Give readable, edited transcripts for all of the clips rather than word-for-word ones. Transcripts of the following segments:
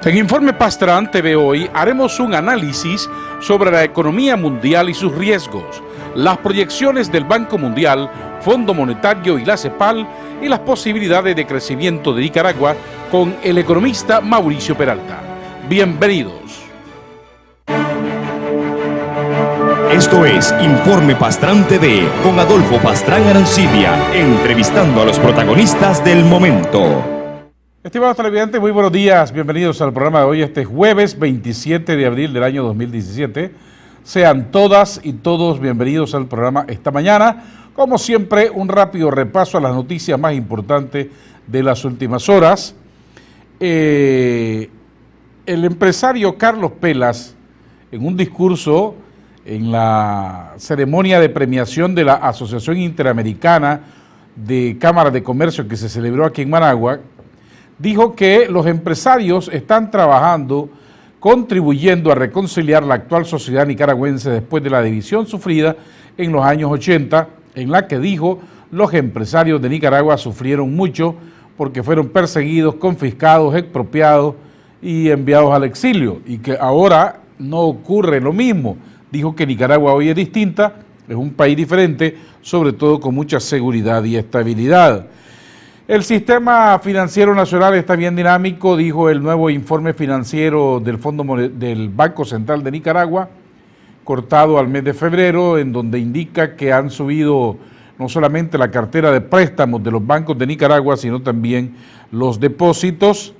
En Informe Pastrana TV hoy haremos un análisis sobre la economía mundial y sus riesgos, las proyecciones del Banco Mundial, Fondo Monetario y la CEPAL y las posibilidades de crecimiento de Nicaragua con el economista Mauricio Peralta. Bienvenidos. Esto es Informe Pastrana TV con Adolfo Pastrana Arancibia, entrevistando a los protagonistas del momento. Estimados televidentes, muy buenos días, bienvenidos al programa de hoy, este jueves 27 de abril del año 2017. Sean todas y todos bienvenidos al programa esta mañana. Como siempre, un rápido repaso a las noticias más importantes de las últimas horas. El empresario Carlos Pelas, en un discurso en la ceremonia de premiación de la Asociación Interamericana de Cámaras de Comercio que se celebró aquí en Managua, dijo que los empresarios están trabajando, contribuyendo a reconciliar la actual sociedad nicaragüense después de la división sufrida en los años 80, en la que dijo los empresarios de Nicaragua sufrieron mucho porque fueron perseguidos, confiscados, expropiados y enviados al exilio, y que ahora no ocurre lo mismo. Dijo que Nicaragua hoy es distinta, es un país diferente, sobre todo con mucha seguridad y estabilidad. El sistema financiero nacional está bien dinámico, dijo el nuevo informe financiero del Banco Central de Nicaragua, cortado al mes de febrero, en donde indica que han subido no solamente la cartera de préstamos de los bancos de Nicaragua, sino también los depósitos.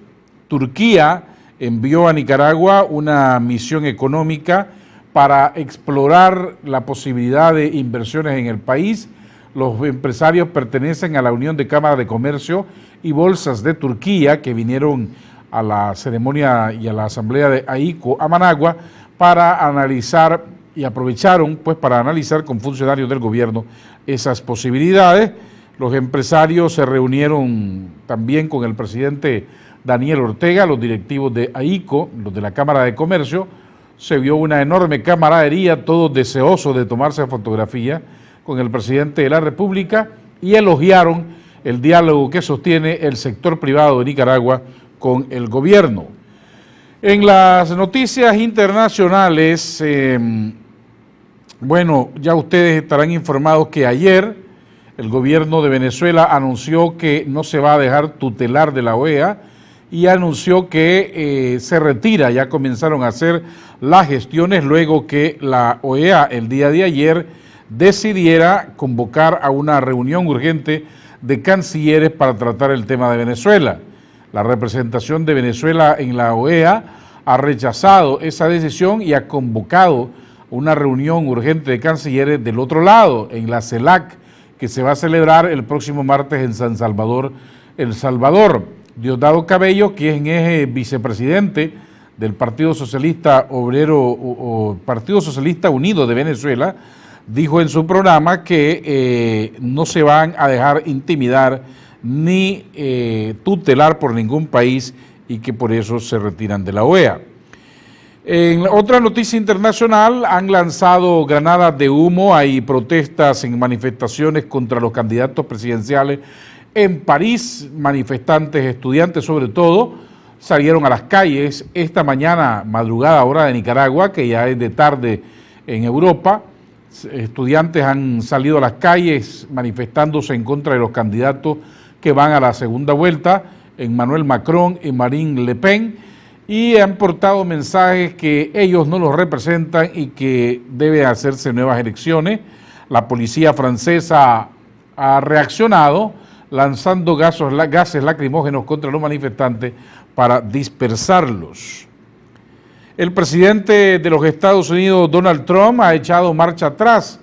Turquía envió a Nicaragua una misión económica para explorar la posibilidad de inversiones en el país. Los empresarios pertenecen a la Unión de Cámaras de Comercio y Bolsas de Turquía, que vinieron a la ceremonia y a la asamblea de AICO a Managua para analizar, y aprovecharon pues para analizar con funcionarios del gobierno esas posibilidades. Los empresarios se reunieron también con el presidente Daniel Ortega, los directivos de AICO, los de la Cámara de Comercio. Se vio una enorme camaradería, todos deseosos de tomarse fotografía con el presidente de la República, y elogiaron el diálogo que sostiene el sector privado de Nicaragua con el gobierno. En las noticias internacionales, bueno, ya ustedes estarán informados que ayer el gobierno de Venezuela anunció que no se va a dejar tutelar de la OEA y anunció que se retira. Ya comenzaron a hacer las gestiones luego que la OEA el día de ayer decidiera convocar a una reunión urgente de cancilleres para tratar el tema de Venezuela. La representación de Venezuela en la OEA ha rechazado esa decisión y ha convocado una reunión urgente de cancilleres del otro lado, en la CELAC, que se va a celebrar el próximo martes en San Salvador, El Salvador. Diosdado Cabello, quien es vicepresidente del Partido Socialista Obrero o Partido Socialista Unido de Venezuela, dijo en su programa que no se van a dejar intimidar ni tutelar por ningún país y que por eso se retiran de la OEA. En otra noticia internacional, han lanzado granadas de humo, hay protestas en manifestaciones contra los candidatos presidenciales en París. Manifestantes, estudiantes sobre todo, salieron a las calles esta mañana, madrugada hora de Nicaragua, que ya es de tarde en Europa. Estudiantes han salido a las calles manifestándose en contra de los candidatos que van a la segunda vuelta, Emmanuel Macron y Marine Le Pen, y han portado mensajes que ellos no los representan y que deben hacerse nuevas elecciones. La policía francesa ha reaccionado lanzando gases lacrimógenos contra los manifestantes para dispersarlos. El presidente de los Estados Unidos, Donald Trump, ha echado marcha atrás.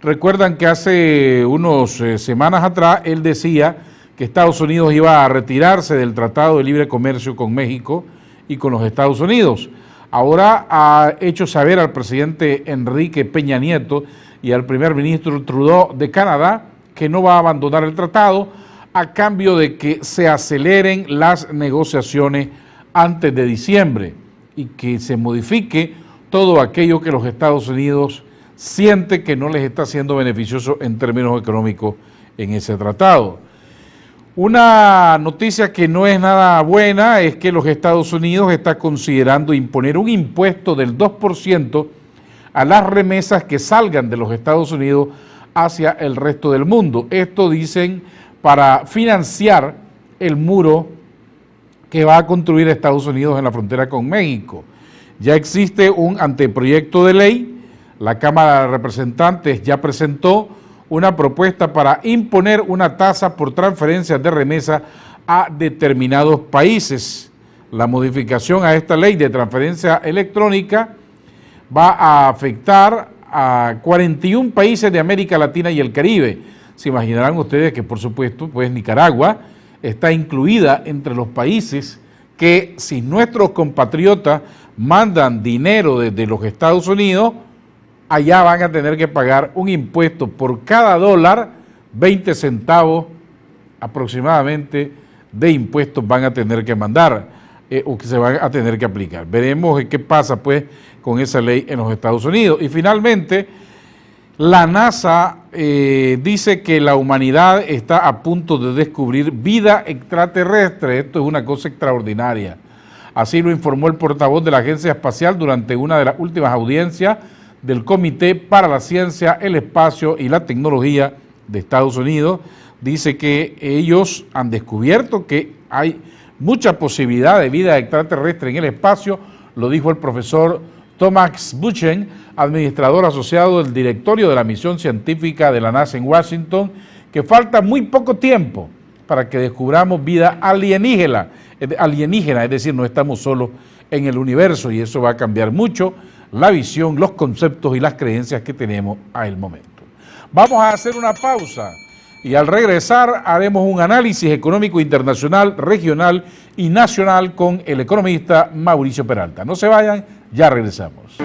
Recuerdan que hace unas semanas atrás él decía que Estados Unidos iba a retirarse del Tratado de Libre Comercio con México y con los Estados Unidos. Ahora ha hecho saber al presidente Enrique Peña Nieto y al primer ministro Trudeau de Canadá que no va a abandonar el tratado a cambio de que se aceleren las negociaciones antes de diciembre y que se modifique todo aquello que los Estados Unidos siente que no les está siendo beneficioso en términos económicos en ese tratado. Una noticia que no es nada buena es que los Estados Unidos está considerando imponer un impuesto del 2% a las remesas que salgan de los Estados Unidos hacia el resto del mundo. Esto dicen para financiar el muro que va a construir Estados Unidos en la frontera con México. Ya existe un anteproyecto de ley, la Cámara de Representantes ya presentó una propuesta para imponer una tasa por transferencias de remesa a determinados países. La modificación a esta ley de transferencia electrónica va a afectar a 41 países de América Latina y el Caribe. Se imaginarán ustedes que, por supuesto, pues Nicaragua está incluida entre los países que, si nuestros compatriotas mandan dinero desde los Estados Unidos, allá van a tener que pagar un impuesto por cada dólar, 20 centavos aproximadamente de impuestos van a tener que mandar o que se van a tener que aplicar. Veremos qué pasa pues con esa ley en los Estados Unidos. Y finalmente, la NASA dice que la humanidad está a punto de descubrir vida extraterrestre. Esto es una cosa extraordinaria. Así lo informó el portavoz de la Agencia Espacial durante una de las últimas audiencias del Comité para la Ciencia, el Espacio y la Tecnología de Estados Unidos. Dice que ellos han descubierto que hay mucha posibilidad de vida extraterrestre en el espacio, lo dijo el profesor Thomas Buchen, administrador asociado del directorio de la misión científica de la NASA en Washington, que falta muy poco tiempo para que descubramos vida alienígena, es decir, no estamos solos en el universo y eso va a cambiar mucho la visión, los conceptos y las creencias que tenemos al momento. Vamos a hacer una pausa y al regresar haremos un análisis económico internacional, regional y nacional con el economista Mauricio Peralta. No se vayan, ya regresamos.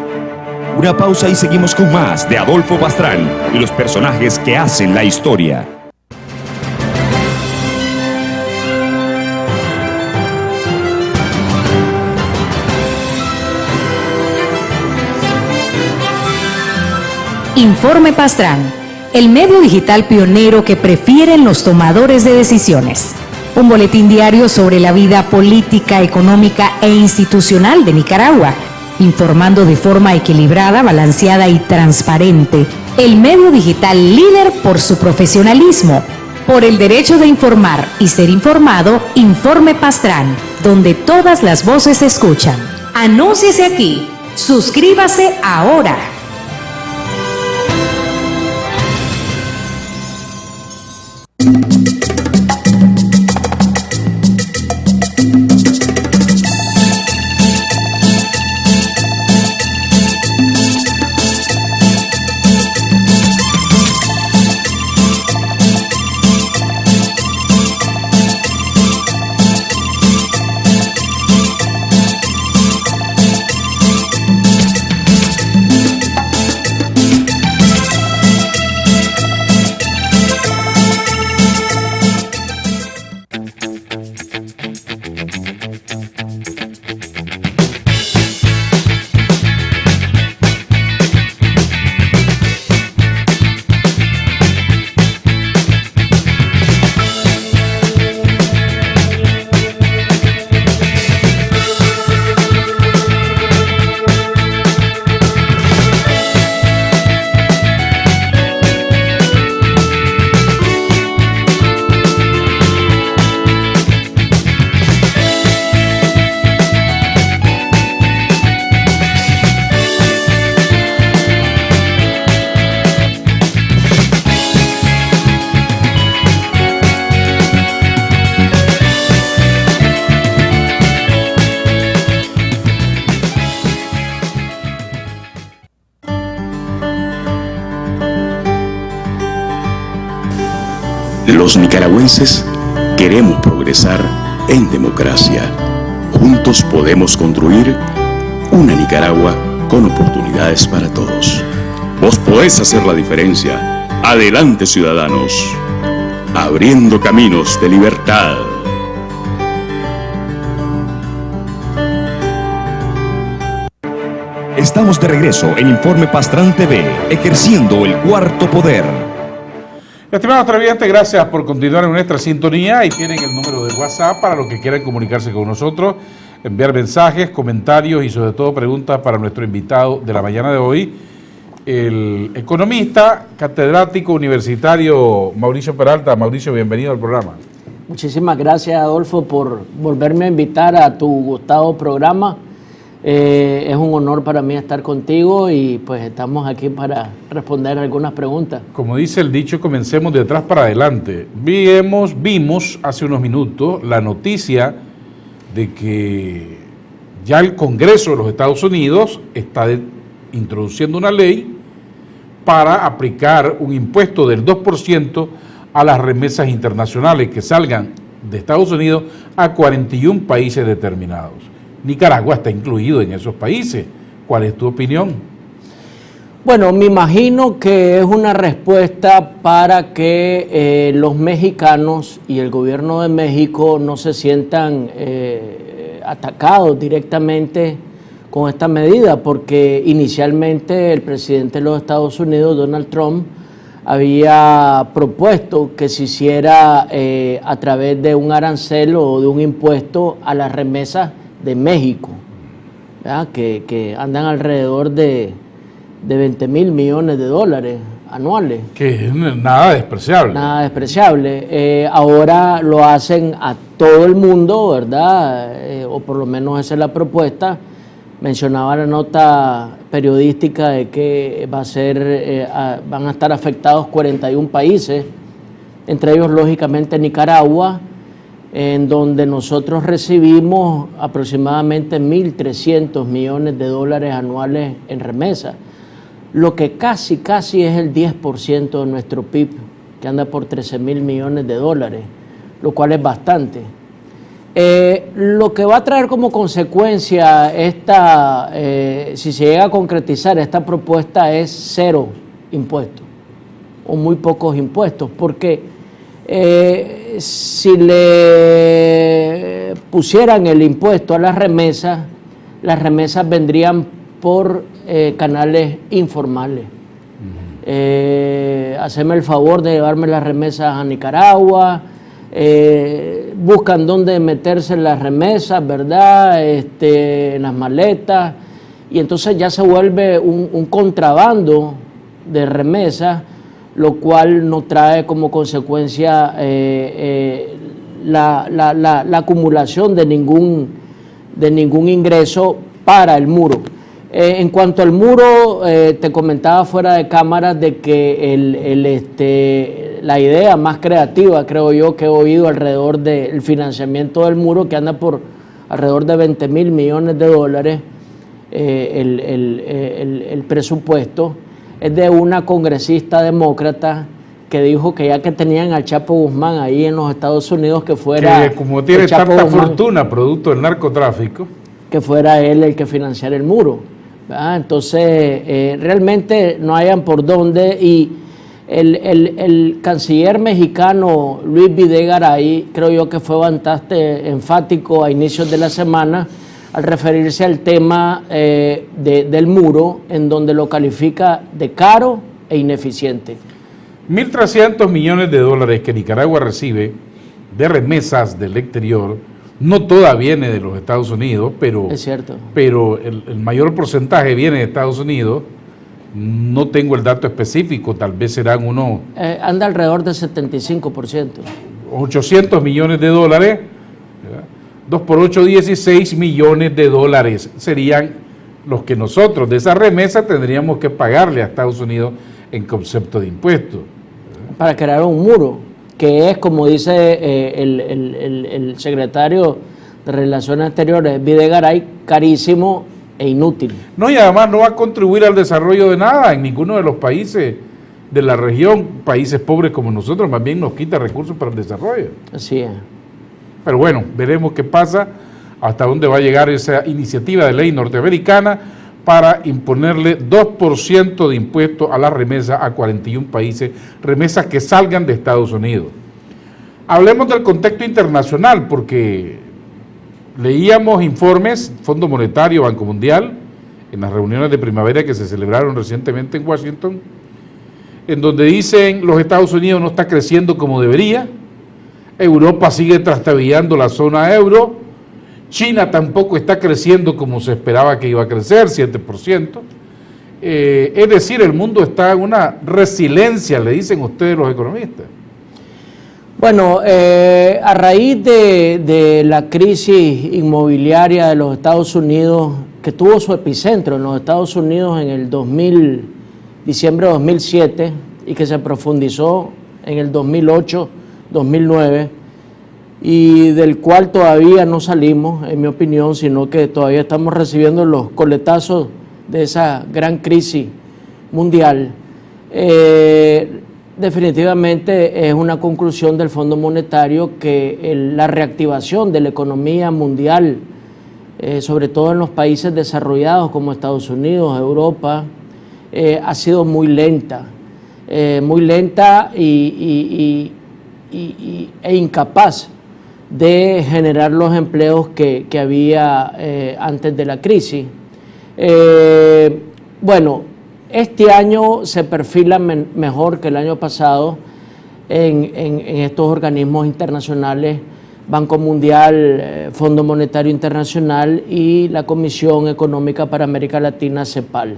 Una pausa y seguimos con más de Adolfo Pastrán y los personajes que hacen la historia. Informe Pastrán, el medio digital pionero que prefieren los tomadores de decisiones. Un boletín diario sobre la vida política, económica e institucional de Nicaragua, informando de forma equilibrada, balanceada y transparente. El medio digital líder por su profesionalismo, por el derecho de informar y ser informado. Informe Pastrán, donde todas las voces se escuchan. Anúnciese aquí. Suscríbase ahora. Los nicaragüenses queremos progresar en democracia. Juntos podemos construir una Nicaragua con oportunidades para todos. Vos podés hacer la diferencia. Adelante, ciudadanos. Abriendo caminos de libertad. Estamos de regreso en Informe Pastrán TV, ejerciendo el cuarto poder. Estimados televidentes, gracias por continuar en nuestra sintonía y tienen el número de WhatsApp para los que quieran comunicarse con nosotros, enviar mensajes, comentarios y sobre todo preguntas para nuestro invitado de la mañana de hoy, el economista, catedrático universitario Mauricio Peralta. Mauricio, bienvenido al programa. Muchísimas gracias, Adolfo, por volverme a invitar a tu gustado programa. Es un honor para mí estar contigo y pues estamos aquí para responder algunas preguntas. Como dice el dicho, comencemos de atrás para adelante. Vimos hace unos minutos la noticia de que ya el Congreso de los Estados Unidos está introduciendo una ley para aplicar un impuesto del 2% a las remesas internacionales que salgan de Estados Unidos a 41 países determinados. Nicaragua está incluido en esos países. ¿Cuál es tu opinión? Bueno, me imagino que es una respuesta para que los mexicanos y el gobierno de México no se sientan atacados directamente con esta medida, porque inicialmente el presidente de los Estados Unidos, Donald Trump, había propuesto que se hiciera a través de un arancel o de un impuesto a las remesas de México, ¿verdad? Que andan alrededor de 20,000 millones de dólares anuales. Que es nada despreciable. Nada despreciable. Ahora lo hacen a todo el mundo, ¿verdad? O por lo menos esa es la propuesta. Mencionaba la nota periodística de que van a estar afectados 41 países, entre ellos lógicamente Nicaragua, en donde nosotros recibimos aproximadamente 1.300 millones de dólares anuales en remesas, lo que casi es el 10% de nuestro PIB, que anda por 13,000 millones de dólares, lo cual es bastante. Lo que va a traer como consecuencia si se llega a concretizar esta propuesta es cero impuestos, o muy pocos impuestos, porque si le pusieran el impuesto a las remesas vendrían por canales informales. Hacerme el favor de llevarme las remesas a Nicaragua, buscan dónde meterse las remesas, ¿verdad? En las maletas, y entonces ya se vuelve un contrabando de remesas, lo cual no trae como consecuencia la acumulación de ningún ingreso para el muro. En cuanto al muro, te comentaba fuera de cámara de que la idea más creativa, creo yo, que he oído alrededor del financiamiento del muro, que anda por alrededor de 20,000 millones de dólares, el presupuesto, es de una congresista demócrata que dijo que ya que tenían al Chapo Guzmán ahí en los Estados Unidos, que fuera... Que como tiene tanta fortuna producto del narcotráfico, que fuera él el que financiara el muro, ¿verdad? Entonces, realmente no hayan por dónde, y el canciller mexicano Luis Videgaray, creo yo que fue bastante enfático a inicios de la semana, al referirse al tema del muro, en donde lo califica de caro e ineficiente. 1.300 millones de dólares que Nicaragua recibe de remesas del exterior, no toda viene de los Estados Unidos, pero, es cierto, pero el mayor porcentaje viene de Estados Unidos. No tengo el dato específico, tal vez serán unos... anda alrededor del 75%. 800 millones de dólares, 2 por 8, 16 millones de dólares serían los que nosotros de esa remesa tendríamos que pagarle a Estados Unidos en concepto de impuestos. Para crear un muro, que es, como dice el secretario de Relaciones Exteriores, Videgaray, carísimo e inútil. No, y además no va a contribuir al desarrollo de nada en ninguno de los países de la región, países pobres como nosotros, más bien nos quita recursos para el desarrollo. Así es. Pero bueno, veremos qué pasa, hasta dónde va a llegar esa iniciativa de ley norteamericana para imponerle 2% de impuesto a la remesa a 41 países, remesas que salgan de Estados Unidos. Hablemos del contexto internacional, porque leíamos informes, Fondo Monetario, Banco Mundial, en las reuniones de primavera que se celebraron recientemente en Washington, en donde dicen los Estados Unidos no está creciendo como debería, Europa sigue trastabillando la zona euro, China tampoco está creciendo como se esperaba que iba a crecer, 7%. Es decir, el mundo está en una resiliencia, le dicen ustedes los economistas. Bueno, a raíz de la crisis inmobiliaria de los Estados Unidos, que tuvo su epicentro en los Estados Unidos en el diciembre de 2007 y que se profundizó en el 2008, 2009, y del cual todavía no salimos, en mi opinión, sino que todavía estamos recibiendo los coletazos de esa gran crisis mundial. Definitivamente es una conclusión del Fondo Monetario que la reactivación de la economía mundial, sobre todo en los países desarrollados como Estados Unidos, Europa, ha sido muy lenta e incapaz de generar los empleos que había antes de la crisis. Bueno, este año se perfila mejor que el año pasado en estos organismos internacionales, Banco Mundial, Fondo Monetario Internacional y la Comisión Económica para América Latina, CEPAL.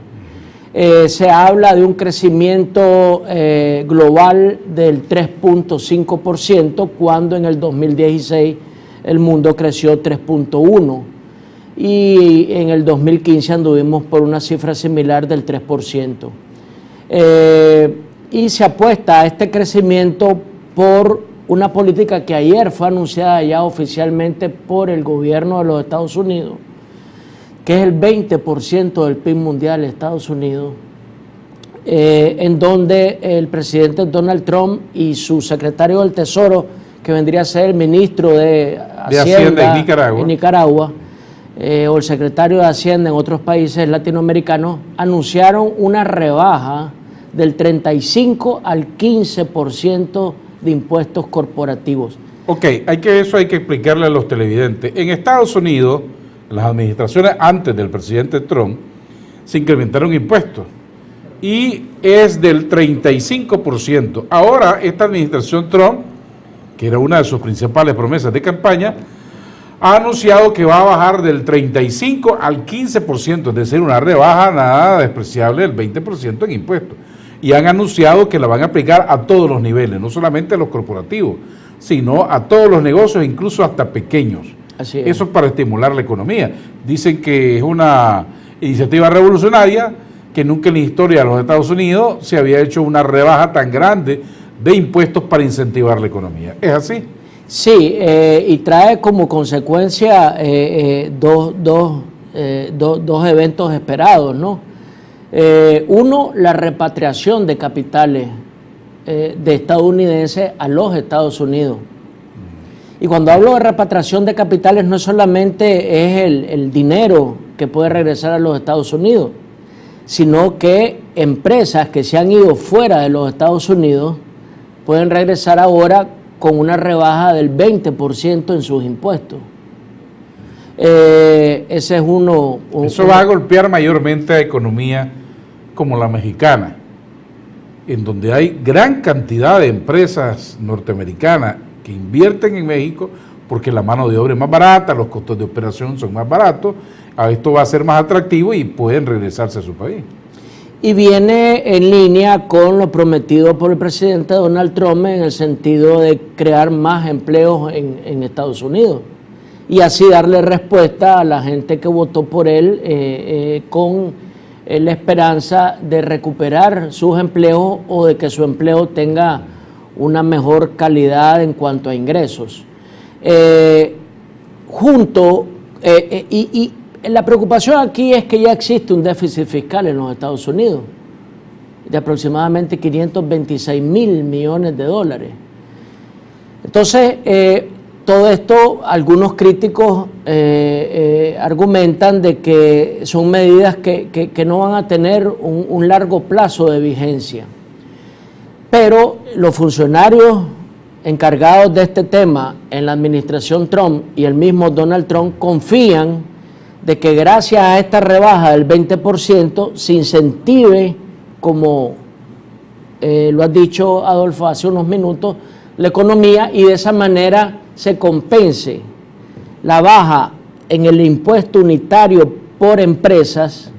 Se habla de un crecimiento global del 3.5%, cuando en el 2016 el mundo creció 3.1%. Y en el 2015 anduvimos por una cifra similar del 3%. Y se apuesta a este crecimiento por una política que ayer fue anunciada ya oficialmente por el gobierno de los Estados Unidos, que es el 20% del PIB mundial de Estados Unidos, en donde el presidente Donald Trump y su secretario del Tesoro, que vendría a ser el ministro de Hacienda en Nicaragua, o el secretario de Hacienda en otros países latinoamericanos, anunciaron una rebaja del 35 al 15% de impuestos corporativos. Ok, eso hay que explicarle a los televidentes. En Estados Unidos, las administraciones antes del presidente Trump se incrementaron impuestos y es del 35%. Ahora, esta administración Trump, que era una de sus principales promesas de campaña, ha anunciado que va a bajar del 35 al 15%, es decir, una rebaja nada despreciable del 20% en impuestos. Y han anunciado que la van a aplicar a todos los niveles, no solamente a los corporativos, sino a todos los negocios, incluso hasta pequeños. Así es. Eso es para estimular la economía. Dicen que es una iniciativa revolucionaria, que nunca en la historia de los Estados Unidos se había hecho una rebaja tan grande de impuestos para incentivar la economía. ¿Es así? Sí, y trae como consecuencia dos eventos esperados, ¿no? Uno, la repatriación de capitales de estadounidenses a los Estados Unidos. Y cuando hablo de repatriación de capitales, no solamente es el dinero que puede regresar a los Estados Unidos, sino que empresas que se han ido fuera de los Estados Unidos pueden regresar ahora con una rebaja del 20% en sus impuestos. Ese es uno. Eso va a golpear mayormente a economía como la mexicana, en donde hay gran cantidad de empresas norteamericanas que invierten en México porque la mano de obra es más barata, los costos de operación son más baratos, a esto va a ser más atractivo y pueden regresarse a su país. Y viene en línea con lo prometido por el presidente Donald Trump en el sentido de crear más empleos en Estados Unidos y así darle respuesta a la gente que votó por él con la esperanza de recuperar sus empleos o de que su empleo tenga una mejor calidad en cuanto a ingresos. La preocupación aquí es que ya existe un déficit fiscal en los Estados Unidos de aproximadamente 526 mil millones de dólares. Entonces, todo esto, algunos críticos argumentan de que son medidas que no van a tener un largo plazo de vigencia. Pero los funcionarios encargados de este tema en la administración Trump y el mismo Donald Trump confían de que gracias a esta rebaja del 20% se incentive como lo has dicho, Adolfo, hace unos minutos, la economía, y de esa manera se compense la baja en el impuesto unitario por empresas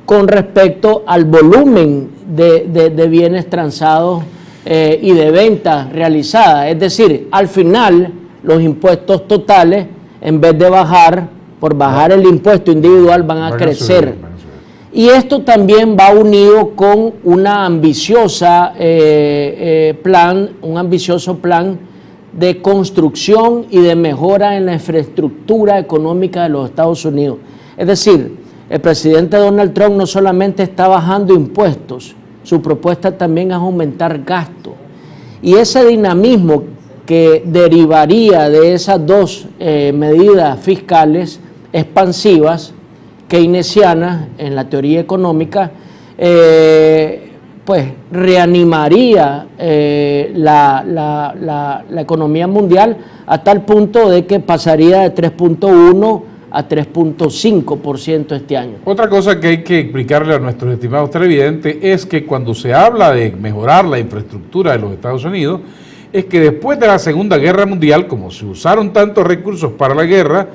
con respecto al volumen de bienes transados y de ventas realizadas. Es decir, al final los impuestos totales, en vez de bajar, por bajar el impuesto individual, van a crecer. Y esto también va unido con una ambiciosa un ambicioso plan de construcción y de mejora en la infraestructura económica de los Estados Unidos. Es decir, el presidente Donald Trump no solamente está bajando impuestos, su propuesta también es aumentar gastos. Y ese dinamismo que derivaría de esas dos medidas fiscales expansivas, keynesianas en la teoría económica, pues reanimaría la economía mundial a tal punto de que pasaría de 3.1 a 3.5% este año. Otra cosa que hay que explicarle a nuestros estimados televidentes es que cuando se habla de mejorar la infraestructura de los Estados Unidos, es que después de la Segunda Guerra Mundial, como se usaron tantos recursos para la guerra,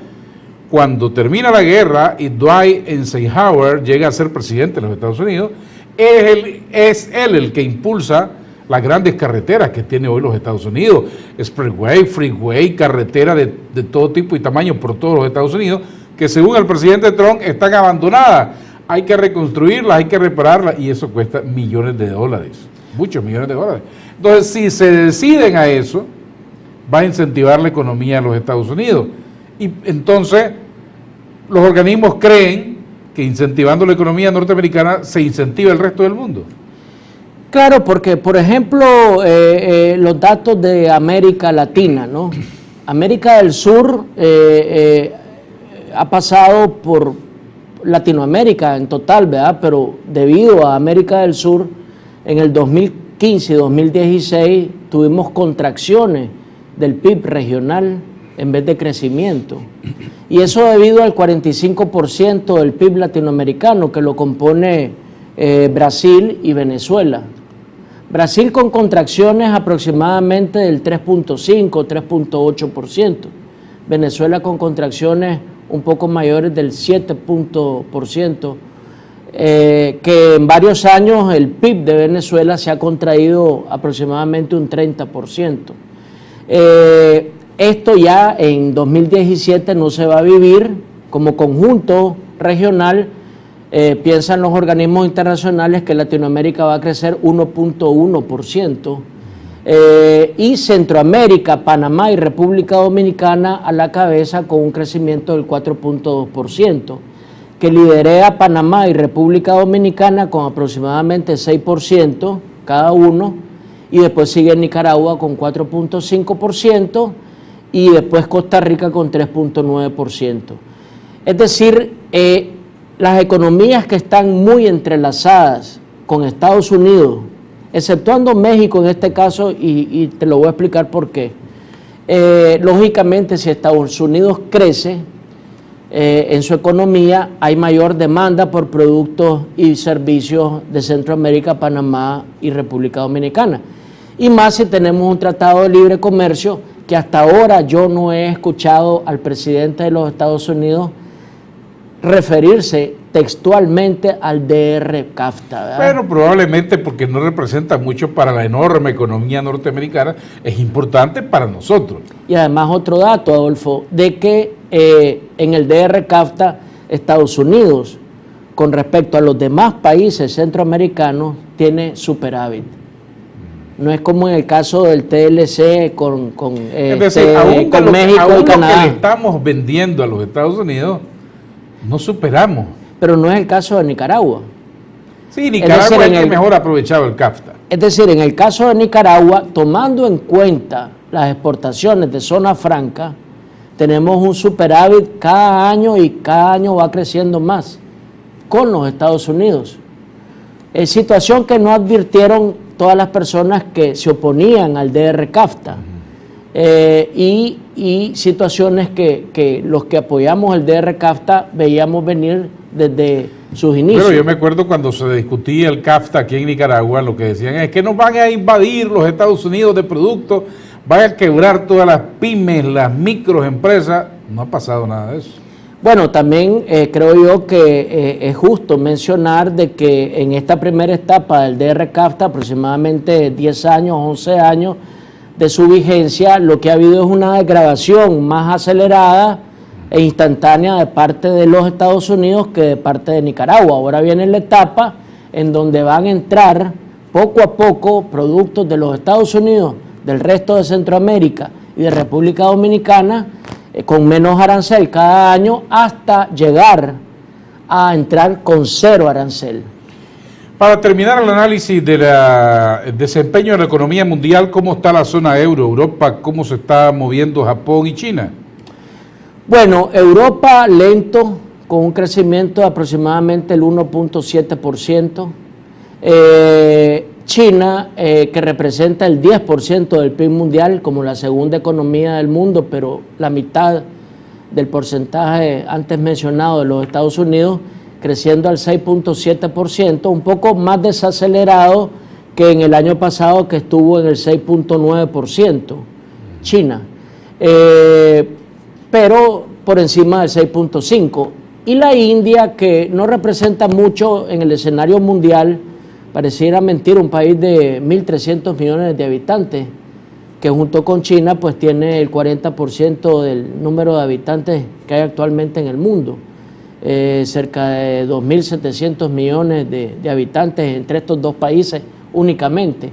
cuando termina la guerra y Dwight Eisenhower llega a ser presidente de los Estados Unidos, es él el que impulsa las grandes carreteras que tiene hoy los Estados Unidos, expressway, freeway, carretera de todo tipo y tamaño por todos los Estados Unidos, que según el presidente Trump están abandonadas. Hay que reconstruirlas, hay que repararlas, y eso cuesta millones de dólares, muchos millones de dólares. Entonces, si se deciden a eso, va a incentivar la economía de los Estados Unidos. Y entonces, los organismos creen que incentivando la economía norteamericana se incentiva el resto del mundo. Claro, porque, por ejemplo, los datos de América Latina, ¿no? América del Sur ha pasado por Latinoamérica en total, ¿verdad? Pero debido a América del Sur, en el 2015 y 2016 tuvimos contracciones del PIB regional en vez de crecimiento. Y eso debido al 45% del PIB latinoamericano, que lo compone Brasil y Venezuela. Brasil con contracciones aproximadamente del 3.5, 3.8%. Venezuela con contracciones un poco mayores del 7%, que en varios años el PIB de Venezuela se ha contraído aproximadamente un 30%. Esto ya en 2017 no se va a vivir como conjunto regional. Piensan los organismos internacionales que Latinoamérica va a crecer 1.1%, y Centroamérica, Panamá y República Dominicana a la cabeza con un crecimiento del 4.2%, que liderea Panamá y República Dominicana con aproximadamente 6% cada uno, y después sigue Nicaragua con 4.5%, y después Costa Rica con 3.9%. Es decir, las economías que están muy entrelazadas con Estados Unidos, exceptuando México en este caso, y te lo voy a explicar por qué. Lógicamente, si Estados Unidos crece en su economía, hay mayor demanda por productos y servicios de Centroamérica, Panamá y República Dominicana. Y más si tenemos un tratado de libre comercio, que hasta ahora yo no he escuchado al presidente de los Estados Unidos referirse textualmente al DR-CAFTA, ¿verdad? Bueno, probablemente porque no representa mucho para la enorme economía norteamericana, es importante para nosotros. Y además otro dato, Adolfo, de que en el DR-CAFTA Estados Unidos, con respecto a los demás países centroamericanos, tiene superávit. No es como en el caso del TLC con México y Canadá. Lo que le estamos vendiendo a los Estados Unidos, no superamos. Pero no es el caso de Nicaragua. Sí, Nicaragua es el que mejor aprovechado el CAFTA. Es decir, en el caso de Nicaragua, tomando en cuenta las exportaciones de zona franca, tenemos un superávit cada año y cada año va creciendo más con los Estados Unidos. Es situación que no advirtieron todas las personas que se oponían al DR-CAFTA. Y situaciones que los que apoyamos el DR-CAFTA veíamos venir desde sus inicios. Pero yo me acuerdo cuando se discutía el CAFTA aquí en Nicaragua, lo que decían es que nos van a invadir los Estados Unidos de productos, van a quebrar todas las pymes, las microempresas. No ha pasado nada de eso. Bueno, también creo yo que es justo mencionar de que en esta primera etapa del DR-CAFTA, aproximadamente 10 años, 11 años de su vigencia, lo que ha habido es una degradación más acelerada e instantánea de parte de los Estados Unidos que de parte de Nicaragua. Ahora viene la etapa en donde van a entrar poco a poco productos de los Estados Unidos, del resto de Centroamérica y de República Dominicana, con menos arancel cada año, hasta llegar a entrar con 0 arancel. Para terminar el análisis del desempeño de la economía mundial, ¿cómo está la zona euro, Europa, cómo se está moviendo Japón y China? Bueno, Europa lento, con un crecimiento de aproximadamente el 1.7%. China, que representa el 10% del PIB mundial como la segunda economía del mundo, pero la mitad del porcentaje antes mencionado de los Estados Unidos, creciendo al 6.7%, un poco más desacelerado que en el año pasado, que estuvo en el 6.9%, China, pero por encima del 6.5%. Y la India, que no representa mucho en el escenario mundial, pareciera mentir, un país de 1.300 millones de habitantes, que junto con China pues tiene el 40% del número de habitantes que hay actualmente en el mundo, cerca de 2.700 millones de habitantes entre estos dos países únicamente,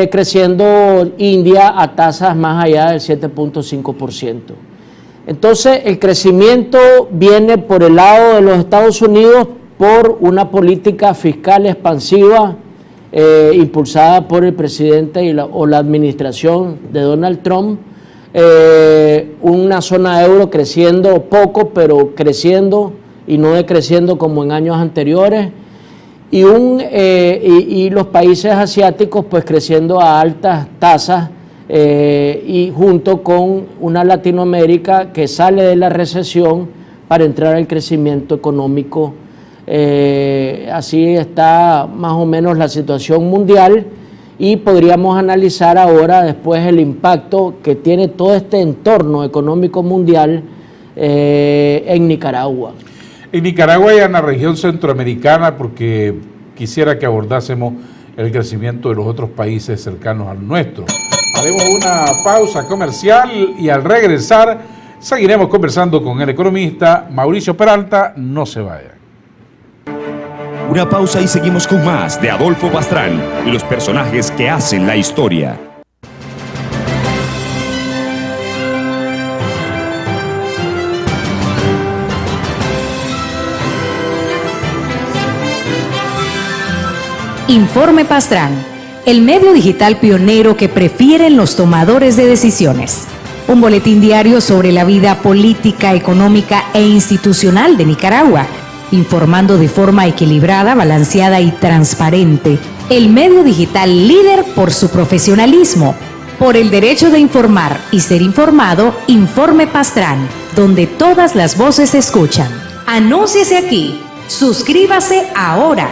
creciendo India a tasas más allá del 7.5%. Entonces el crecimiento viene por el lado de los Estados Unidos, por una política fiscal expansiva impulsada por el presidente o la administración de Donald Trump, una zona euro creciendo poco, pero creciendo y no decreciendo como en años anteriores, y los países asiáticos pues creciendo a altas tasas, y junto con una Latinoamérica que sale de la recesión para entrar al crecimiento económico. Así está más o menos la situación mundial, y podríamos analizar ahora después el impacto que tiene todo este entorno económico mundial en Nicaragua. En Nicaragua y en la región centroamericana, porque quisiera que abordásemos el crecimiento de los otros países cercanos al nuestro. Haremos una pausa comercial y al regresar seguiremos conversando con el economista Mauricio Peralta. No se vaya. Una pausa y seguimos con más de Adolfo Pastrán y los personajes que hacen la historia. Informe Pastrán, el medio digital pionero que prefieren los tomadores de decisiones. Un boletín diario sobre la vida política, económica e institucional de Nicaragua, informando de forma equilibrada, balanceada y transparente. El medio digital líder por su profesionalismo, por el derecho de informar y ser informado. Informe Pastrán, donde todas las voces se escuchan. Anúnciese aquí. Suscríbase ahora.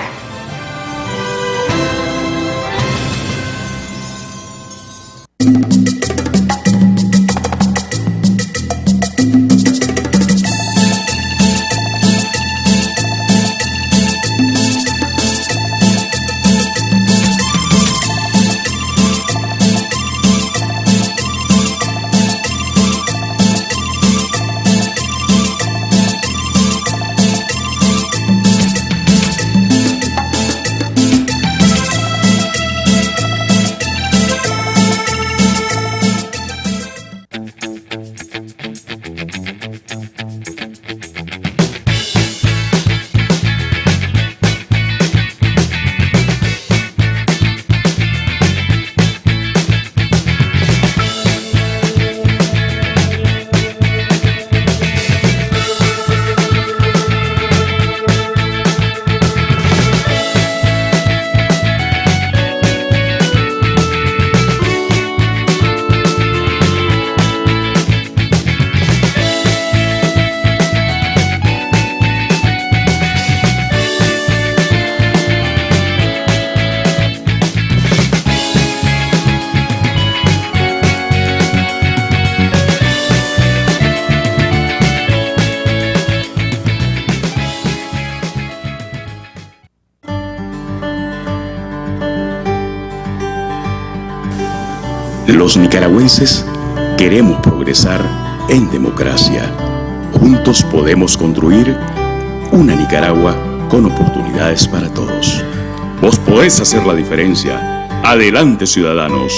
Los nicaragüenses queremos progresar en democracia. Juntos podemos construir una Nicaragua con oportunidades para todos. Vos podés hacer la diferencia. Adelante, ciudadanos.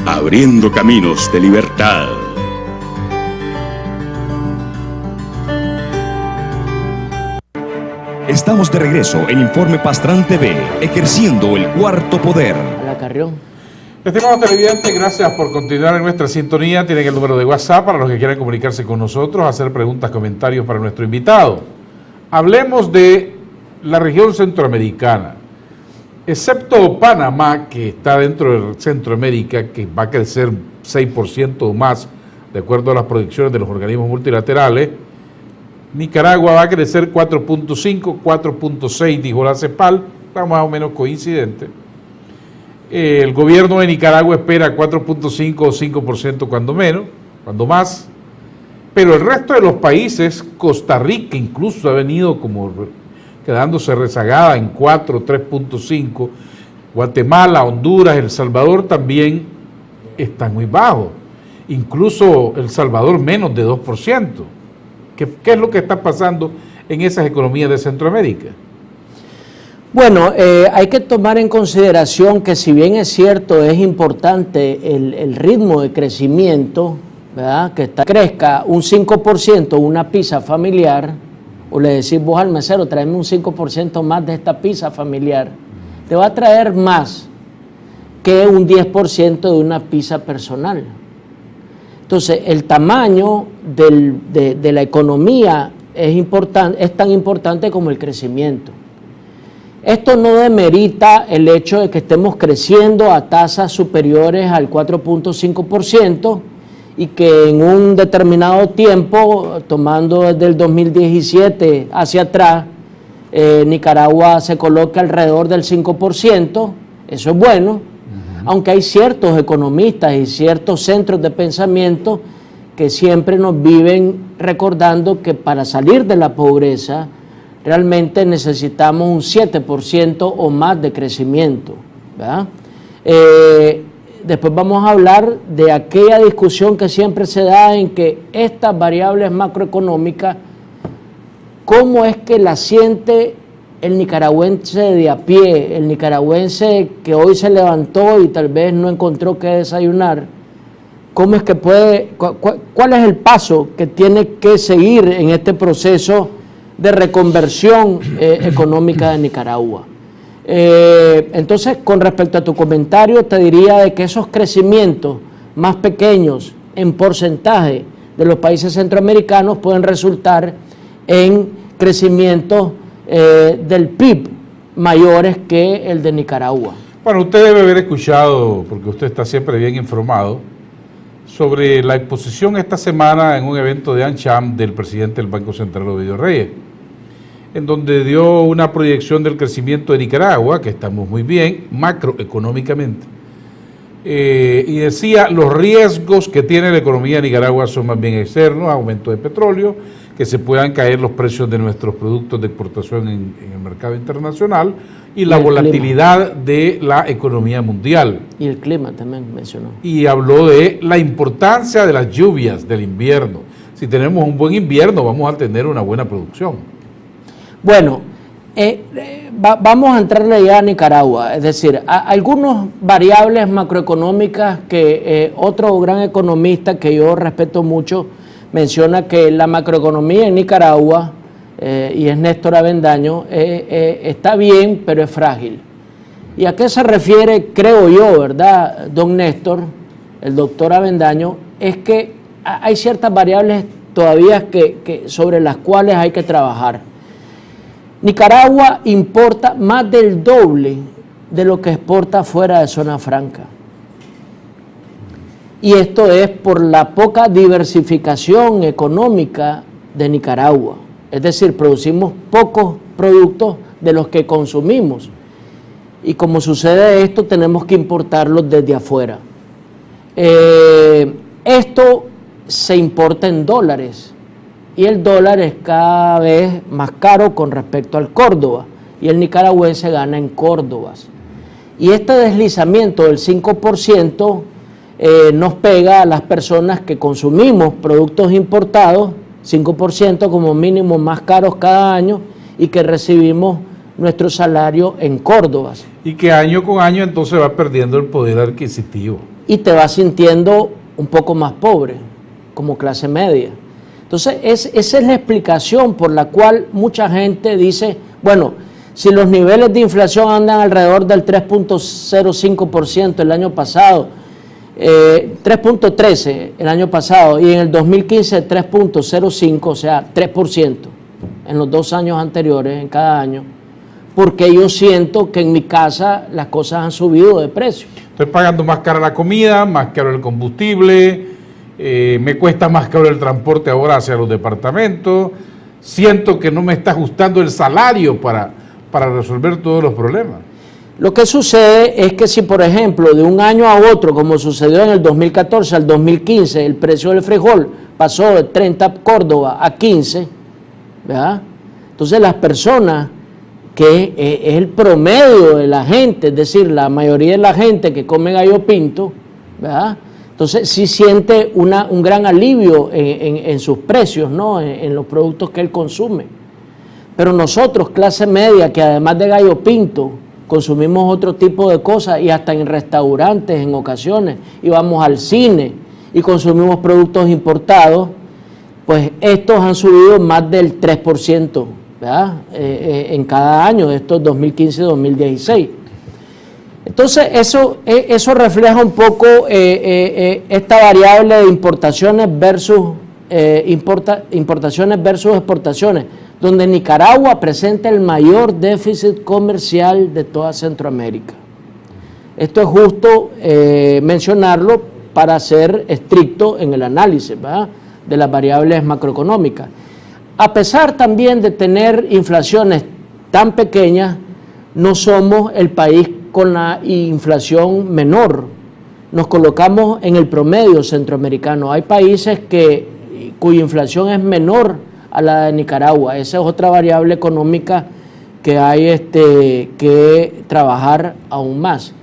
Abriendo caminos de libertad. Estamos de regreso en Informe Pastrán TV, ejerciendo el cuarto poder. A la Carrión. Estimados televidentes, gracias por continuar en nuestra sintonía. Tienen el número de WhatsApp para los que quieran comunicarse con nosotros, hacer preguntas, comentarios para nuestro invitado. Hablemos de la región centroamericana. Excepto Panamá, que está dentro de Centroamérica, que va a crecer 6% o más, de acuerdo a las proyecciones de los organismos multilaterales, Nicaragua va a crecer 4.5, 4.6, dijo la CEPAL, está más o menos coincidente. El gobierno de Nicaragua espera 4.5 o 5% cuando menos, cuando más, pero el resto de los países, Costa Rica incluso ha venido como quedándose rezagada en 4, 3.5, Guatemala, Honduras, El Salvador también están muy bajos, incluso El Salvador menos de 2%. ¿Qué es lo que está pasando en esas economías de Centroamérica? Bueno, hay que tomar en consideración que si bien es cierto, es importante el ritmo de crecimiento, ¿verdad? Que crezca un 5% una pizza familiar, o le decís vos al mesero, tráeme un 5% más de esta pizza familiar, te va a traer más que un 10% de una pizza personal. Entonces, el tamaño de la economía es tan importante como el crecimiento. Esto no demerita el hecho de que estemos creciendo a tasas superiores al 4.5% y que en un determinado tiempo, tomando desde el 2017 hacia atrás, Nicaragua se coloca alrededor del 5%, eso es bueno, aunque hay ciertos economistas y ciertos centros de pensamiento que siempre nos viven recordando que para salir de la pobreza realmente necesitamos un 7% o más de crecimiento, ¿verdad? Después vamos a hablar de aquella discusión que siempre se da en que estas variables macroeconómicas, ¿cómo es que la siente el nicaragüense de a pie, el nicaragüense que hoy se levantó y tal vez no encontró qué desayunar? ¿Cómo es que cuál es el paso que tiene que seguir en este proceso de reconversión económica de Nicaragua? Entonces, con respecto a tu comentario, te diría de que esos crecimientos más pequeños en porcentaje de los países centroamericanos pueden resultar en crecimientos del PIB mayores que el de Nicaragua. Bueno, usted debe haber escuchado, porque usted está siempre bien informado, sobre la exposición esta semana en un evento de ANCHAM del presidente del Banco Central, Ovidio Reyes, en donde dio una proyección del crecimiento de Nicaragua, que estamos muy bien, macroeconómicamente, y decía, los riesgos que tiene la economía de Nicaragua son más bien externos, aumento de petróleo, que se puedan caer los precios de nuestros productos de exportación en el mercado internacional y la volatilidad de la economía mundial. Y el clima también mencionó. Y habló de la importancia de las lluvias del invierno. Si tenemos un buen invierno, vamos a tener una buena producción. Bueno, vamos a entrarle ya a Nicaragua, es decir, algunas variables macroeconómicas que otro gran economista que yo respeto mucho menciona que la macroeconomía en Nicaragua, y es Néstor Avendaño, está bien, pero es frágil. ¿Y a qué se refiere, creo yo, verdad, don Néstor, el doctor Avendaño? Es que hay ciertas variables todavía sobre las cuales hay que trabajar. Nicaragua importa más del doble de lo que exporta fuera de zona franca. Y esto es por la poca diversificación económica de Nicaragua. Es decir, producimos pocos productos de los que consumimos. Y como sucede esto, tenemos que importarlos desde afuera. Esto se importa en dólares. Y el dólar es cada vez más caro con respecto al Córdoba. Y el nicaragüense gana en córdobas. Y este deslizamiento del 5% nos pega a las personas que consumimos productos importados, 5% como mínimo más caros cada año, y que recibimos nuestro salario en Córdoba. Y que año con año entonces va perdiendo el poder adquisitivo. Y te vas sintiendo un poco más pobre, como clase media. Entonces, esa es la explicación por la cual mucha gente dice, bueno, si los niveles de inflación andan alrededor del 3.05% el año pasado, 3.13 el año pasado, y en el 2015 3.05, o sea, 3% en los 2 años anteriores, en cada año, porque yo siento que en mi casa las cosas han subido de precio. Estoy pagando más cara la comida, más caro el combustible, me cuesta más caro el transporte ahora hacia los departamentos, siento que no me está ajustando el salario para resolver todos los problemas. Lo que sucede es que si, por ejemplo, de un año a otro, como sucedió en el 2014 al 2015, el precio del frijol pasó de 30 Córdoba a 15, ¿verdad? Entonces las personas, que es el promedio de la gente, es decir, la mayoría de la gente que come gallo pinto, ¿verdad? Entonces sí siente un gran alivio en sus precios, ¿no? En los productos que él consume. Pero nosotros, clase media, que además de gallo pinto, consumimos otro tipo de cosas, y hasta en restaurantes en ocasiones, y vamos al cine y consumimos productos importados, pues estos han subido más del 3%, ¿verdad? En cada año de estos 2015-2016. Entonces eso refleja un poco esta variable de importaciones versus exportaciones, donde Nicaragua presenta el mayor déficit comercial de toda Centroamérica. Esto es justo mencionarlo para ser estricto en el análisis, ¿verdad?, de las variables macroeconómicas. A pesar también de tener inflaciones tan pequeñas, no somos el país con la inflación menor. Nos colocamos en el promedio centroamericano. Hay países cuya inflación es menor a la de Nicaragua. Esa es otra variable económica que hay que trabajar aún más.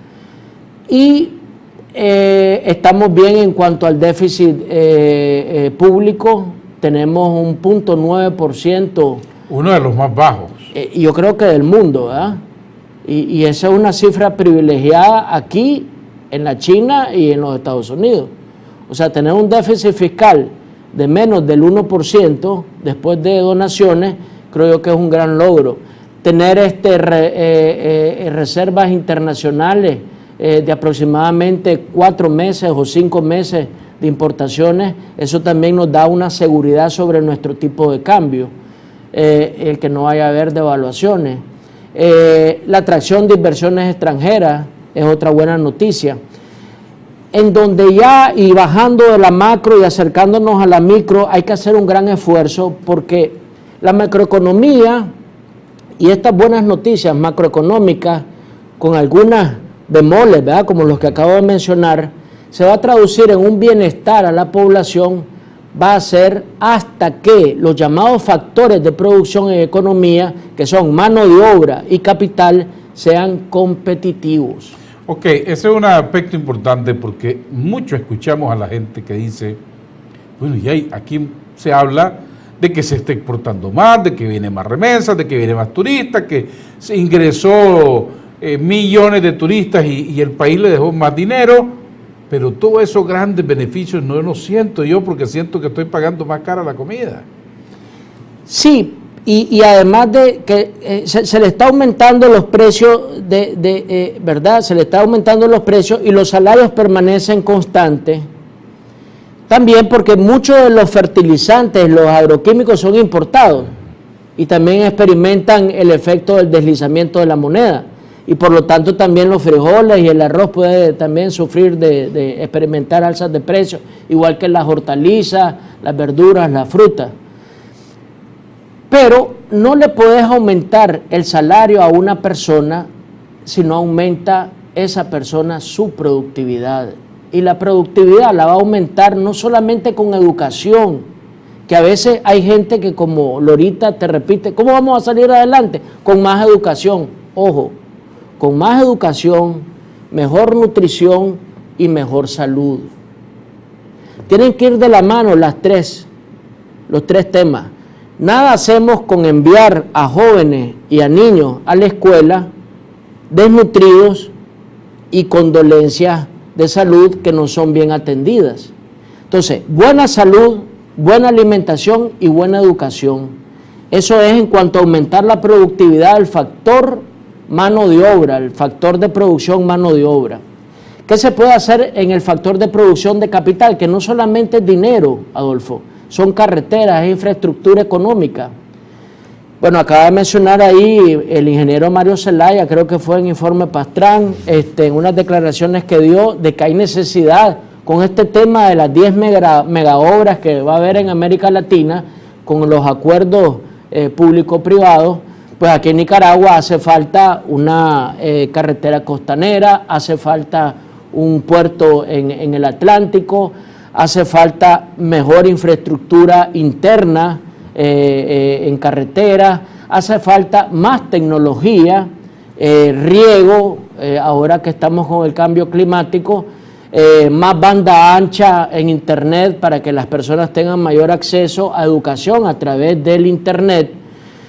Y estamos bien en cuanto al déficit público. Tenemos un 0.9%. Uno de los más bajos. Yo creo que del mundo, ¿verdad? Y esa es una cifra privilegiada aquí, en la China y en los Estados Unidos. O sea, tener un déficit fiscal de menos del 1% después de donaciones, creo yo que es un gran logro. Tener reservas internacionales de aproximadamente 4 meses o 5 meses de importaciones, eso también nos da una seguridad sobre nuestro tipo de cambio, el que no vaya a haber devaluaciones. La atracción de inversiones extranjeras es otra buena noticia. En donde ya, y bajando de la macro y acercándonos a la micro, hay que hacer un gran esfuerzo, porque la macroeconomía y estas buenas noticias macroeconómicas, con algunas bemoles, ¿verdad?, como los que acabo de mencionar, se va a traducir en un bienestar a la población, va a ser hasta que los llamados factores de producción en economía, que son mano de obra y capital, sean competitivos. Ok, ese es un aspecto importante, porque mucho escuchamos a la gente que dice, bueno, y aquí se habla de que se está exportando más, de que viene más remesas, de que viene más turistas, que se ingresó millones de turistas y el país le dejó más dinero, pero todos esos grandes beneficios no los siento yo, porque siento que estoy pagando más cara la comida. Sí, y además de que se le está aumentando los precios, ¿verdad? Se le está aumentando los precios y los salarios permanecen constantes. También porque muchos de los fertilizantes, los agroquímicos, son importados y también experimentan el efecto del deslizamiento de la moneda. Y por lo tanto también los frijoles y el arroz puede también sufrir de experimentar alzas de precios, igual que las hortalizas, las verduras, las frutas. Pero no le puedes aumentar el salario a una persona si no aumenta esa persona su productividad. Y la productividad la va a aumentar no solamente con educación, que a veces hay gente que, como Lorita te repite, ¿cómo vamos a salir adelante? Con más educación. Ojo, con más educación, mejor nutrición y mejor salud. Tienen que ir de la mano los tres temas. Nada hacemos con enviar a jóvenes y a niños a la escuela desnutridos y con dolencias de salud que no son bien atendidas. Entonces, buena salud, buena alimentación y buena educación. Eso es en cuanto a aumentar la productividad del factor mano de obra, el factor de producción mano de obra. ¿Qué se puede hacer en el factor de producción de capital? Que no solamente es dinero, Adolfo, son carreteras, es infraestructura económica. Bueno, acaba de mencionar ahí el ingeniero Mario Zelaya, creo que fue en Informe Pastrán, en unas declaraciones que dio de que hay necesidad con este tema de las 10 megaobras que va a haber en América Latina, con los acuerdos público-privados. Pues aquí en Nicaragua hace falta una carretera costanera, hace falta un puerto en el Atlántico, hace falta mejor infraestructura interna en carretera, hace falta más tecnología, riego, ahora que estamos con el cambio climático, más banda ancha en internet para que las personas tengan mayor acceso a educación a través del internet,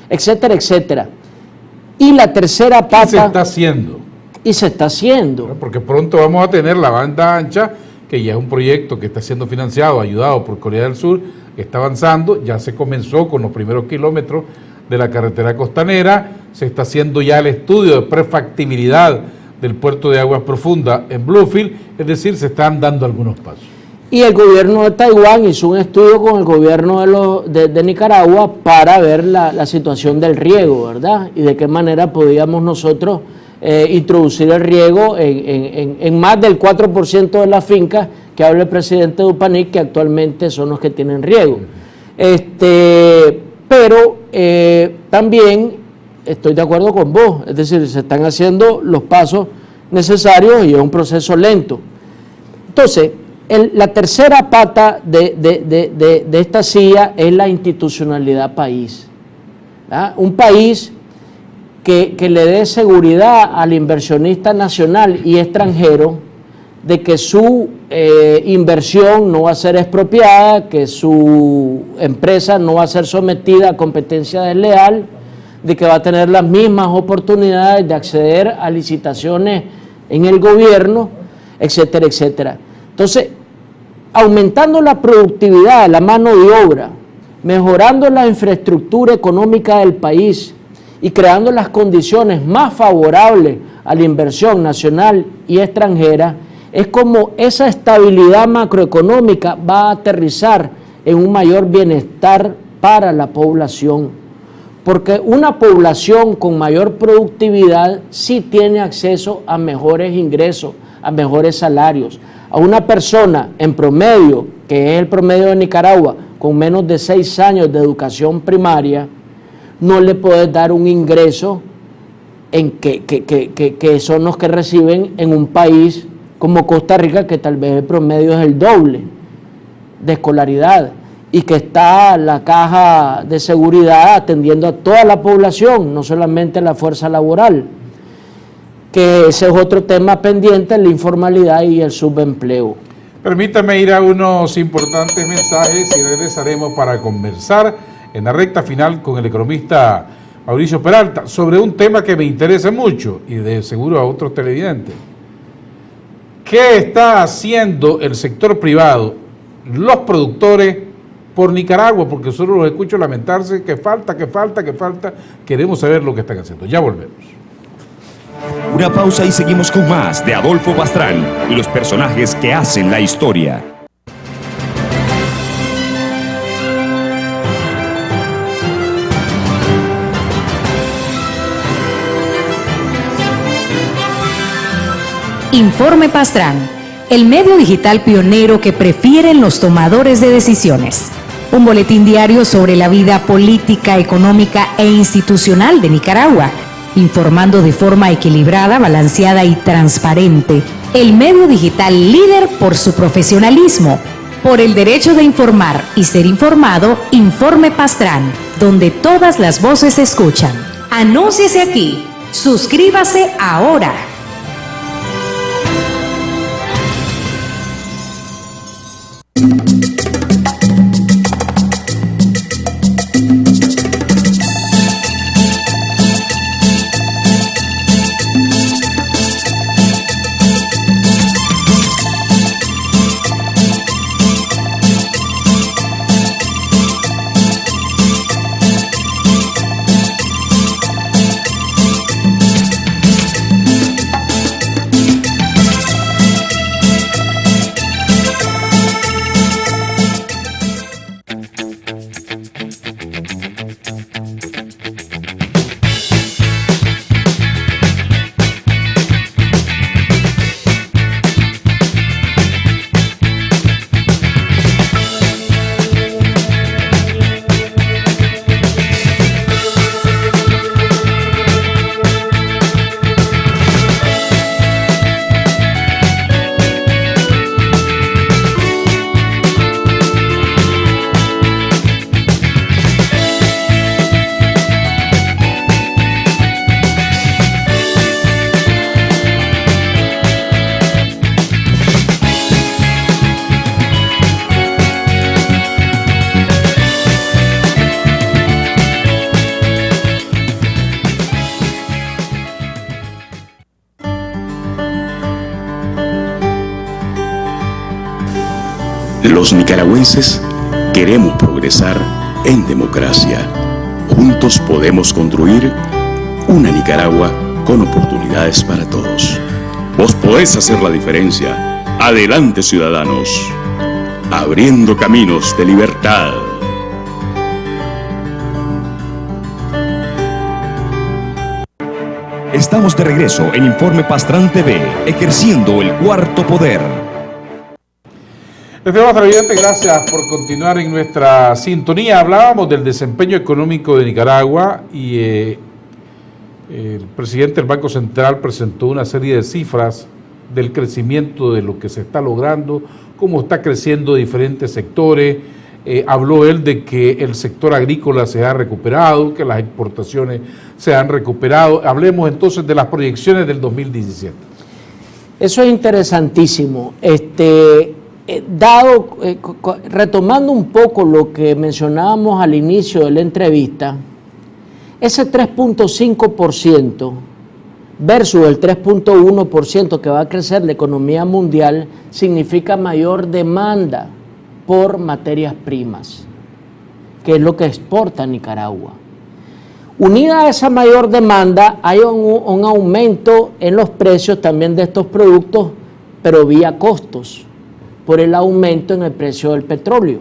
etcétera, etcétera. Y la tercera pata... ¿Qué se está haciendo? Y se está haciendo. Porque pronto vamos a tener la banda ancha, que ya es un proyecto que está siendo financiado, ayudado por Corea del Sur, que está avanzando, ya se comenzó con los primeros kilómetros de la carretera costanera, se está haciendo ya el estudio de prefactibilidad del puerto de aguas profundas en Bluefield, es decir, se están dando algunos pasos. Y el gobierno de Taiwán hizo un estudio con el gobierno de Nicaragua para ver la situación del riego, ¿verdad? Y de qué manera podíamos nosotros introducir el riego en más del 4% de las fincas que habla el presidente Dupanic, que actualmente son los que tienen riego. Pero también estoy de acuerdo con vos, es decir, se están haciendo los pasos necesarios y es un proceso lento. Entonces, la tercera pata de esta silla es la institucionalidad país. ¿Verdad? Un país que le dé seguridad al inversionista nacional y extranjero de que su inversión no va a ser expropiada, que su empresa no va a ser sometida a competencia desleal, de que va a tener las mismas oportunidades de acceder a licitaciones en el gobierno, etcétera, etcétera. Entonces, aumentando la productividad, la mano de obra, mejorando la infraestructura económica del país y creando las condiciones más favorables a la inversión nacional y extranjera, es como esa estabilidad macroeconómica va a aterrizar en un mayor bienestar para la población. Porque una población con mayor productividad sí tiene acceso a mejores ingresos, a mejores salarios. A una persona en promedio, que es el promedio de Nicaragua, con menos de 6 años de educación primaria, no le puedes dar un ingreso que son los que reciben en un país como Costa Rica, que tal vez el promedio es el doble de escolaridad y que está la caja de seguridad atendiendo a toda la población, no solamente a la fuerza laboral, que ese es otro tema pendiente, la informalidad y el subempleo. Permítame ir a unos importantes mensajes y regresaremos para conversar en la recta final con el economista Mauricio Peralta sobre un tema que me interesa mucho y de seguro a otros televidentes. ¿Qué está haciendo el sector privado, los productores por Nicaragua? Porque solo los escucho lamentarse que falta. Queremos saber lo que están haciendo. Ya volvemos. Una pausa y seguimos con más de Adolfo Pastrán y los personajes que hacen la historia. Informe Pastrán, el medio digital pionero que prefieren los tomadores de decisiones. Un boletín diario sobre la vida política, económica e institucional de Nicaragua, informando de forma equilibrada, balanceada y transparente. El medio digital líder por su profesionalismo, por el derecho de informar y ser informado. Informe Pastrán, donde todas las voces se escuchan. Anúnciese aquí. Suscríbase ahora. Los nicaragüenses queremos progresar en democracia. Juntos podemos construir una Nicaragua con oportunidades para todos. Vos podés hacer la diferencia. Adelante, ciudadanos. Abriendo caminos de libertad. Estamos de regreso en Informe Pastrán TV, ejerciendo el cuarto poder. Estimado televidente, gracias por continuar en nuestra sintonía. Hablábamos del desempeño económico de Nicaragua y el presidente del Banco Central presentó una serie de cifras del crecimiento de lo que se está logrando, cómo está creciendo diferentes sectores. Habló él de que el sector agrícola se ha recuperado, que las exportaciones se han recuperado. Hablemos entonces de las proyecciones del 2017. Eso es interesantísimo. Retomando un poco lo que mencionábamos al inicio de la entrevista, ese 3.5% versus el 3.1% que va a crecer la economía mundial significa mayor demanda por materias primas, que es lo que exporta Nicaragua. Unida a esa mayor demanda hay un aumento en los precios también de estos productos, pero vía costos, por el aumento en el precio del petróleo,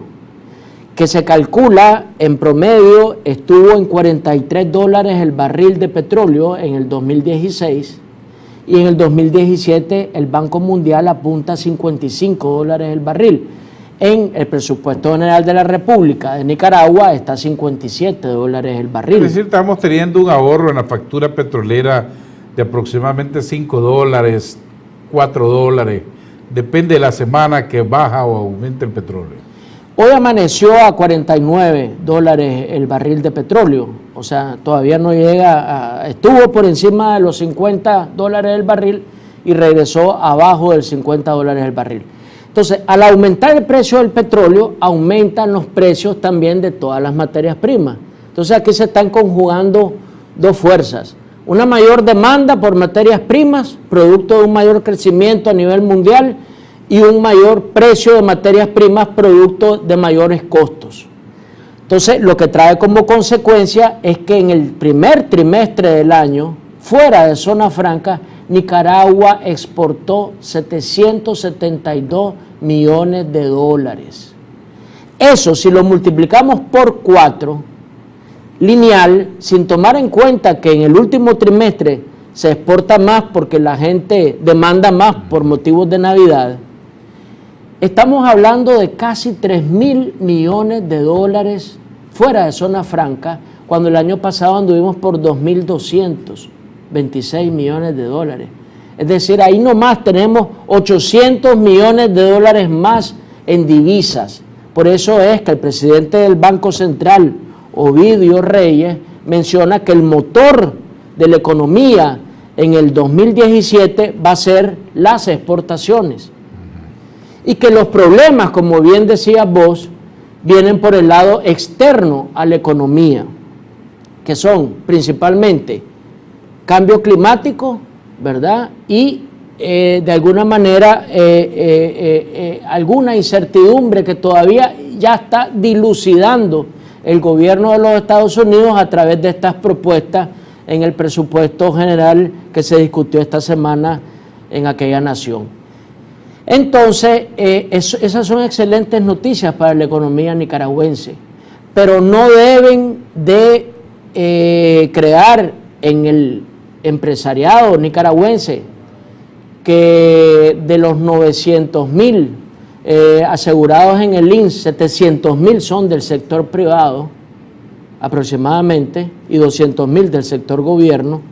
que se calcula en promedio estuvo en $43 el barril de petróleo en el 2016 y en el 2017 el Banco Mundial apunta a $55 el barril. En el presupuesto general de la República de Nicaragua está $57 el barril. Es decir, estamos teniendo un ahorro en la factura petrolera de aproximadamente $5, $4, depende de la semana que baja o aumenta el petróleo. Hoy amaneció a $49 el barril de petróleo, o sea, todavía no llega estuvo por encima de los $50 el barril y regresó abajo del $50 el barril. Entonces, al aumentar el precio del petróleo, aumentan los precios también de todas las materias primas. Entonces, aquí se están conjugando dos fuerzas. Una mayor demanda por materias primas, producto de un mayor crecimiento a nivel mundial, y un mayor precio de materias primas, producto de mayores costos. Entonces, lo que trae como consecuencia es que en el primer trimestre del año, fuera de zona franca, Nicaragua exportó $772 millones. Eso, si lo multiplicamos por 4, lineal, sin tomar en cuenta que en el último trimestre se exporta más porque la gente demanda más por motivos de Navidad, estamos hablando de casi $3.000 millones fuera de zona franca, cuando el año pasado anduvimos por 2.226 millones de dólares. Es decir, ahí nomás tenemos $800 millones más en divisas. Por eso es que el presidente del Banco Central, Ovidio Reyes, menciona que el motor de la economía en el 2017 va a ser las exportaciones. Y que los problemas, como bien decías vos, vienen por el lado externo a la economía, que son principalmente cambio climático, ¿verdad? Y de alguna manera alguna incertidumbre que todavía ya está dilucidando el gobierno de los Estados Unidos a través de estas propuestas en el presupuesto general que se discutió esta semana en aquella nación. Entonces, esas son excelentes noticias para la economía nicaragüense, pero no deben de crear en el empresariado nicaragüense que de los 900.000 asegurados en el INSS, 700.000 son del sector privado aproximadamente y 200.000 del sector gobierno.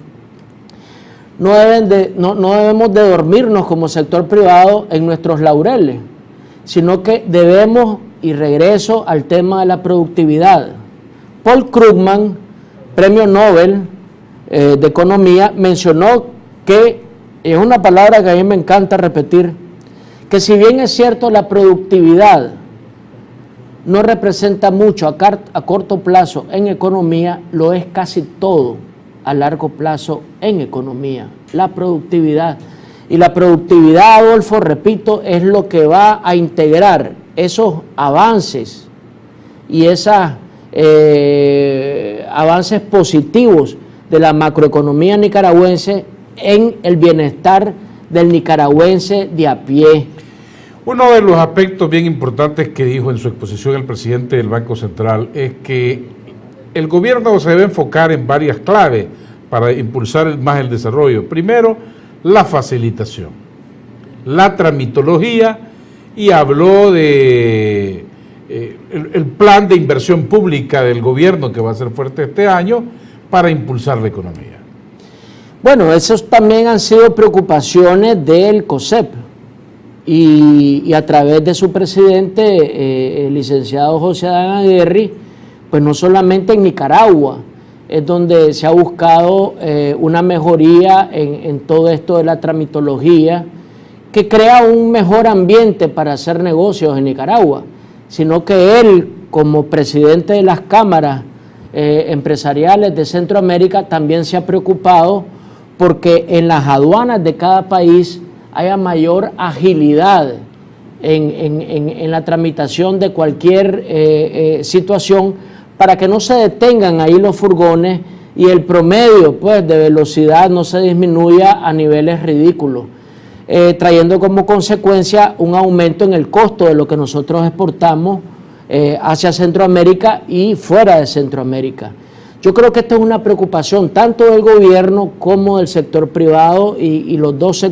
No debemos de dormirnos como sector privado en nuestros laureles, sino que debemos, y regreso al tema de la productividad. Paul Krugman, premio Nobel de Economía, mencionó que, es una palabra que a mí me encanta repetir, que si bien es cierto la productividad no representa mucho a corto plazo en economía, lo es casi todo a largo plazo en economía, la productividad. Y la productividad, Adolfo, repito, es lo que va a integrar esos avances y esos avances positivos de la macroeconomía nicaragüense en el bienestar del nicaragüense de a pie. Uno de los aspectos bien importantes que dijo en su exposición el presidente del Banco Central es que el gobierno se debe enfocar en varias claves para impulsar más el desarrollo. Primero, la facilitación, la tramitología, y habló de el plan de inversión pública del gobierno que va a ser fuerte este año para impulsar la economía. Bueno, esos también han sido preocupaciones del COSEP y a través de su presidente, el licenciado José Adán Aguirre, pues no solamente en Nicaragua es donde se ha buscado una mejoría en todo esto de la tramitología, que crea un mejor ambiente para hacer negocios en Nicaragua, sino que él, como presidente de las cámaras empresariales de Centroamérica, también se ha preocupado porque en las aduanas de cada país haya mayor agilidad en la tramitación de cualquier situación, para que no se detengan ahí los furgones y el promedio pues de velocidad no se disminuya a niveles ridículos, trayendo como consecuencia un aumento en el costo de lo que nosotros exportamos hacia Centroamérica y fuera de Centroamérica. Yo creo que esta es una preocupación tanto del gobierno como del sector privado, y los dos sectores